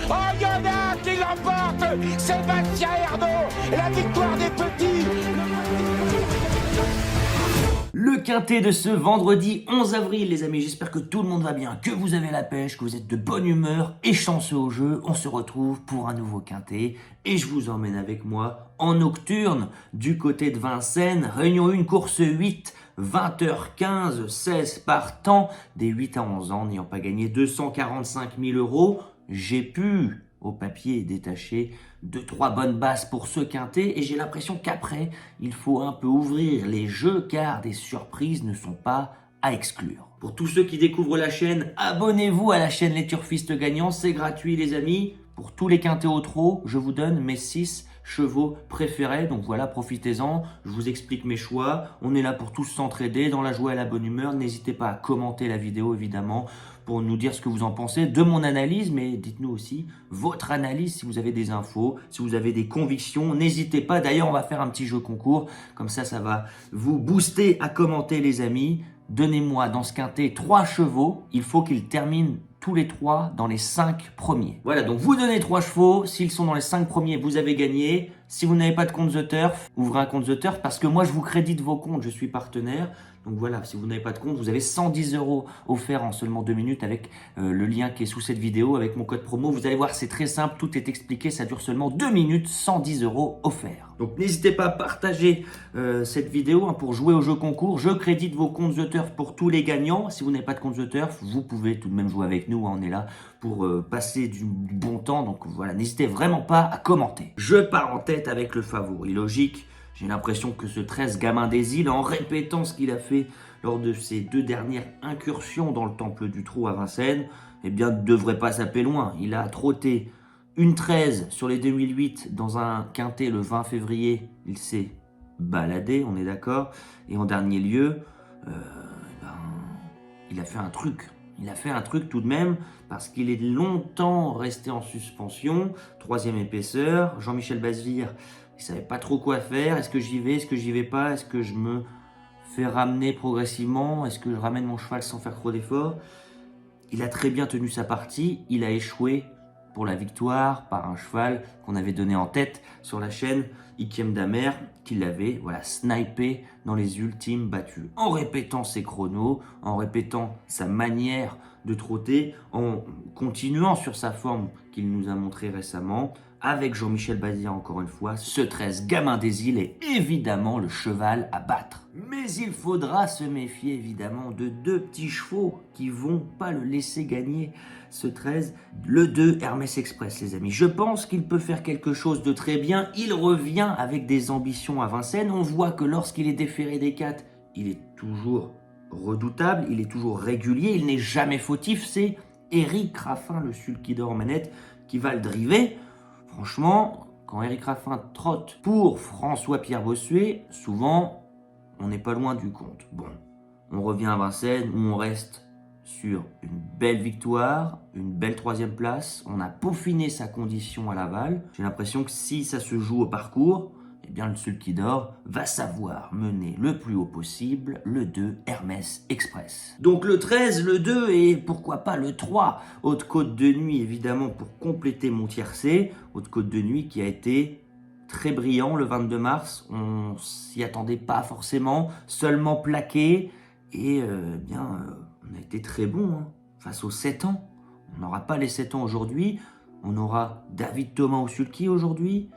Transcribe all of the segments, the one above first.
Oh, il y en a qui l'emporte. Sébastien Ernaud, la victoire des petits. Le quintet de ce vendredi 11 avril, les amis, j'espère que tout le monde va bien, que vous avez la pêche, que vous êtes de bonne humeur et chanceux au jeu. On se retrouve pour un nouveau quintet et je vous emmène avec moi en nocturne du côté de Vincennes. Réunion 1, course 8, 20h15, 16 partants, des 8 à 11 ans, n'ayant pas gagné 245 000 €. J'ai pu au papier détaché 2-3 bonnes bases pour ce quintet et j'ai l'impression qu'après il faut un peu ouvrir les jeux car des surprises ne sont pas à exclure. Pour tous ceux qui découvrent la chaîne, abonnez-vous à la chaîne Les Turfistes Gagnants, c'est gratuit les amis. Pour tous les quintets au trot, je vous donne mes 6 chevaux préférés, donc voilà, profitez-en, je vous explique mes choix, on est là pour tous s'entraider, dans la joie et la bonne humeur, n'hésitez pas à commenter la vidéo évidemment, pour nous dire ce que vous en pensez de mon analyse, mais dites-nous aussi votre analyse si vous avez des infos, si vous avez des convictions, n'hésitez pas, d'ailleurs on va faire un petit jeu concours, comme ça va vous booster à commenter les amis. Donnez-moi dans ce quintet 3 chevaux, il faut qu'ils terminent tous les 3 dans les 5 premiers. Voilà, donc vous donnez 3 chevaux, s'ils sont dans les 5 premiers, vous avez gagné. Si vous n'avez pas de compte The Turf, ouvrez un compte The Turf parce que moi je vous crédite vos comptes, je suis partenaire. Donc voilà, si vous n'avez pas de compte, vous avez 110 € offerts en seulement 2 minutes avec le lien qui est sous cette vidéo, avec mon code promo. Vous allez voir, c'est très simple, tout est expliqué, ça dure seulement 2 minutes, 110 € offerts. Donc n'hésitez pas à partager cette vidéo pour jouer au jeu concours. Je crédite vos comptes The Turf pour tous les gagnants. Si vous n'avez pas de compte The Turf, vous pouvez tout de même jouer avec nous. On est là pour passer du bon temps. Donc voilà, n'hésitez vraiment pas à commenter. Je pars en tête avec le favori. Logique. J'ai l'impression que ce 13 gamin des îles, en répétant ce qu'il a fait lors de ses 2 dernières incursions dans le temple du trot à Vincennes, eh bien, ne devrait pas s'appeler loin. Il a trotté une 13 sur les 2008 dans un quintet le 20 février. Il s'est baladé, on est d'accord. Et en dernier lieu, il a fait un truc. Il a fait un truc tout de même parce qu'il est longtemps resté en suspension. 3e épaisseur. Jean-Michel Bazir, il savait pas trop quoi faire. Est-ce que j'y vais? Est-ce que j'y vais pas? Est-ce que je me fais ramener progressivement? Est-ce que je ramène mon cheval sans faire trop d'efforts? Il a très bien tenu sa partie. Il a échoué pour la victoire par un cheval qu'on avait donné en tête sur la chaîne, Ikiem Damer, qui l'avait snipé dans les ultimes battues. En répétant ses chronos, en répétant sa manière de trotter, en continuant sur sa forme qu'il nous a montré récemment, avec Jean-Michel Bazir encore une fois, ce 13 gamin des îles est évidemment le cheval à battre. Mais il faudra se méfier évidemment de 2 petits chevaux qui vont pas le laisser gagner ce 13, le 2 Hermès Express les amis. Je pense qu'il peut faire quelque chose de très bien, il revient avec des ambitions à Vincennes, on voit que lorsqu'il est déféré des 4, il est toujours redoutable, il est toujours régulier, il n'est jamais fautif, c'est Éric Raffin, le sulkidor en manette, qui va le driver. Franchement, quand Éric Raffin trotte pour François-Pierre Bossuet, souvent, on n'est pas loin du compte. Bon, on revient à Vincennes où on reste sur une belle victoire, une belle 3e place. On a peaufiné sa condition à Laval. J'ai l'impression que si ça se joue au parcours, eh bien le sulkidor va savoir mener le plus haut possible le 2 Hermès Express. Donc le 13, le 2 et pourquoi pas le 3, Haute-Côte de Nuit évidemment pour compléter mon tiercé. Haute-Côte de Nuit qui a été très brillant le 22 mars, on s'y attendait pas forcément, seulement plaqué et on a été très bon face aux 7 ans. On n'aura pas les 7 ans aujourd'hui, on aura David Thomas au sulky aujourd'hui.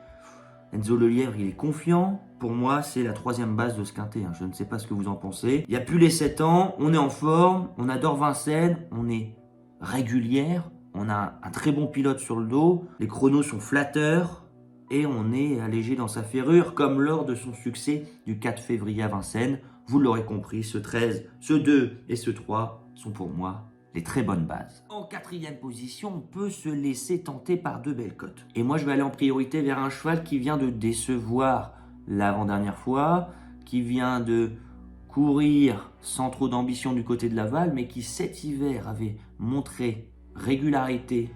Enzo Lelièvre, il est confiant. Pour moi, c'est la 3e base de ce quintet. Je ne sais pas ce que vous en pensez. Il n'y a plus les 7 ans, on est en forme, on adore Vincennes, on est régulière, on a un très bon pilote sur le dos, les chronos sont flatteurs et on est allégé dans sa ferrure comme lors de son succès du 4 février à Vincennes. Vous l'aurez compris, ce 13, ce 2 et ce 3 sont pour moi les très bonnes bases. En 4e position, on peut se laisser tenter par 2 belles cotes. Et moi, je vais aller en priorité vers un cheval qui vient de décevoir l'avant-dernière fois, qui vient de courir sans trop d'ambition du côté de Laval, mais qui cet hiver avait montré régularité,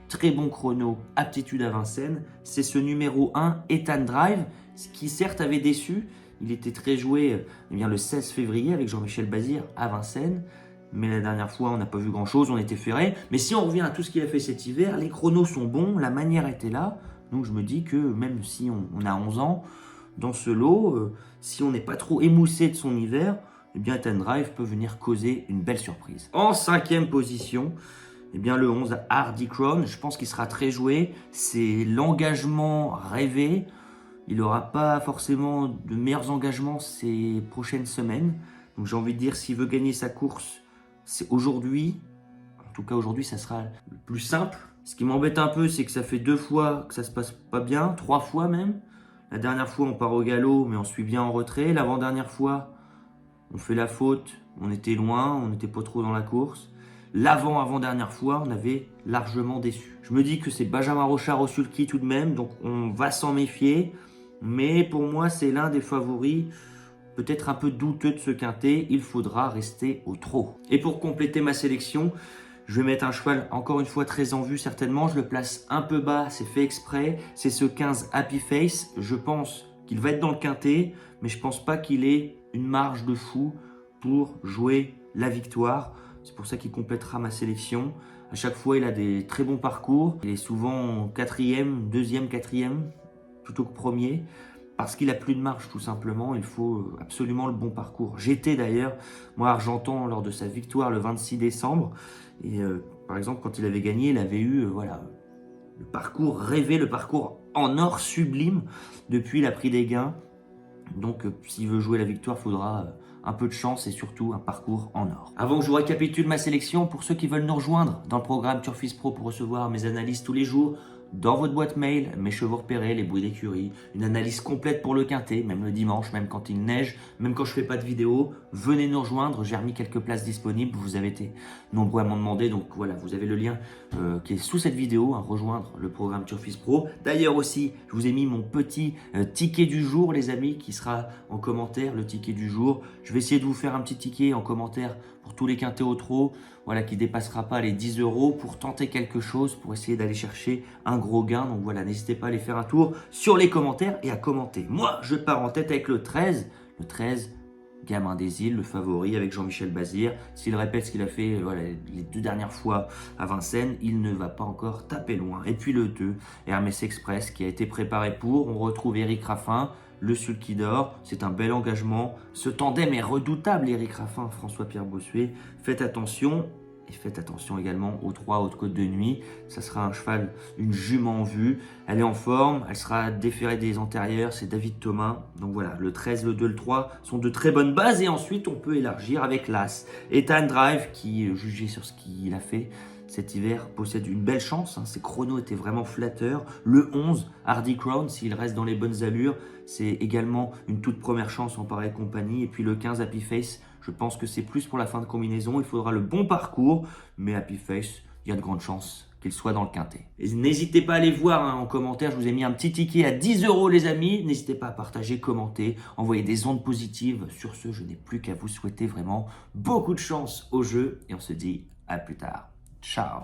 très bon chrono, aptitude à Vincennes. C'est ce numéro 1, Ethan Drive, qui certes avait déçu. Il était très joué le 16 février avec Jean-Michel Bazir à Vincennes. Mais la dernière fois, on n'a pas vu grand-chose, on était ferré. Mais si on revient à tout ce qu'il a fait cet hiver, les chronos sont bons, la manière était là. Donc je me dis que même si on a 11 ans, dans ce lot, si on n'est pas trop émoussé de son hiver, eh bien Time Drive peut venir causer une belle surprise. En 5e position, eh bien le 11 Hardy Crown, je pense qu'il sera très joué. C'est l'engagement rêvé. Il n'aura pas forcément de meilleurs engagements ces prochaines semaines. Donc j'ai envie de dire, s'il veut gagner sa course, c'est aujourd'hui. En tout cas aujourd'hui, ça sera le plus simple. Ce qui m'embête un peu, c'est que ça fait 2 fois que ça se passe pas bien, 3 fois même. La dernière fois, on part au galop, mais on suit bien en retrait. L'avant-dernière fois, on fait la faute, on était loin, on n'était pas trop dans la course. L'avant-avant-dernière fois, on avait largement déçu. Je me dis que c'est Benjamin Rochard au sulky tout de même, donc on va s'en méfier. Mais pour moi, c'est l'un des favoris, peut-être un peu douteux de ce quintet. Il faudra rester au trot. Et pour compléter ma sélection, je vais mettre un cheval, encore une fois, très en vue certainement. Je le place un peu bas, c'est fait exprès. C'est ce 15 Happy Face. Je pense qu'il va être dans le quintet, mais je ne pense pas qu'il ait une marge de fou pour jouer la victoire. C'est pour ça qu'il complétera ma sélection. À chaque fois, il a des très bons parcours. Il est souvent 4e, 2e, 4e, plutôt que 1er. Parce qu'il a plus de marge tout simplement, il faut absolument le bon parcours. J'étais d'ailleurs, moi, Argentan lors de sa victoire le 26 décembre. Et par exemple, quand il avait gagné, il avait eu le parcours rêvé, le parcours en or sublime. Depuis, il a pris des gains. Donc, s'il veut jouer la victoire, il faudra un peu de chance et surtout un parcours en or. Avant que je vous récapitule ma sélection, pour ceux qui veulent nous rejoindre dans le programme Turfis Pro pour recevoir mes analyses tous les jours, dans votre boîte mail, mes chevaux repérés, les bruits d'écurie, une analyse complète pour le quintet, même le dimanche, même quand il neige, même quand je fais pas de vidéo, venez nous rejoindre, j'ai remis quelques places disponibles, vous avez été nombreux à m'en demander, donc voilà, vous avez le lien qui est sous cette vidéo, rejoindre le programme Turfis Pro. D'ailleurs aussi, je vous ai mis mon petit ticket du jour, les amis, qui sera en commentaire, le ticket du jour. Je vais essayer de vous faire un petit ticket en commentaire pour tous les quintets au trot, voilà, qui ne dépassera pas les 10 € pour tenter quelque chose, pour essayer d'aller chercher un gros gain. Donc voilà, n'hésitez pas à aller faire un tour sur les commentaires et à commenter. Moi, je pars en tête avec le 13. Le 13, Gamin des Îles, le favori avec Jean-Michel Bazir. S'il répète ce qu'il a fait les 2 dernières fois à Vincennes, il ne va pas encore taper loin. Et puis le 2, Hermès Express, qui a été préparé pour. On retrouve Éric Raffin, le sulky d'or, c'est un bel engagement. Ce tandem est redoutable, Éric Raffin, François-Pierre Bossuet. Faites attention, et faites attention également aux 3 Haute-Côte de Nuit. Ça sera un cheval, une jument en vue. Elle est en forme, elle sera déférée des antérieurs, c'est David Thomas. Donc voilà, le 13, le 2, le 3 sont de très bonnes bases. Et ensuite, on peut élargir avec l'As. Et Time Drive, qui, jugé sur ce qu'il a fait cet hiver, possède une belle chance. Ses chronos étaient vraiment flatteurs. Le 11, Hardy Crown, s'il reste dans les bonnes allures, c'est également une toute première chance en pareille compagnie. Et puis le 15, Happy Face, je pense que c'est plus pour la fin de combinaison. Il faudra le bon parcours, mais Happy Face, il y a de grandes chances qu'il soit dans le quintet. Et n'hésitez pas à aller voir en commentaire, je vous ai mis un petit ticket à 10 € les amis. N'hésitez pas à partager, commenter, envoyer des ondes positives. Sur ce, je n'ai plus qu'à vous souhaiter vraiment beaucoup de chance au jeu et on se dit à plus tard. Ciao.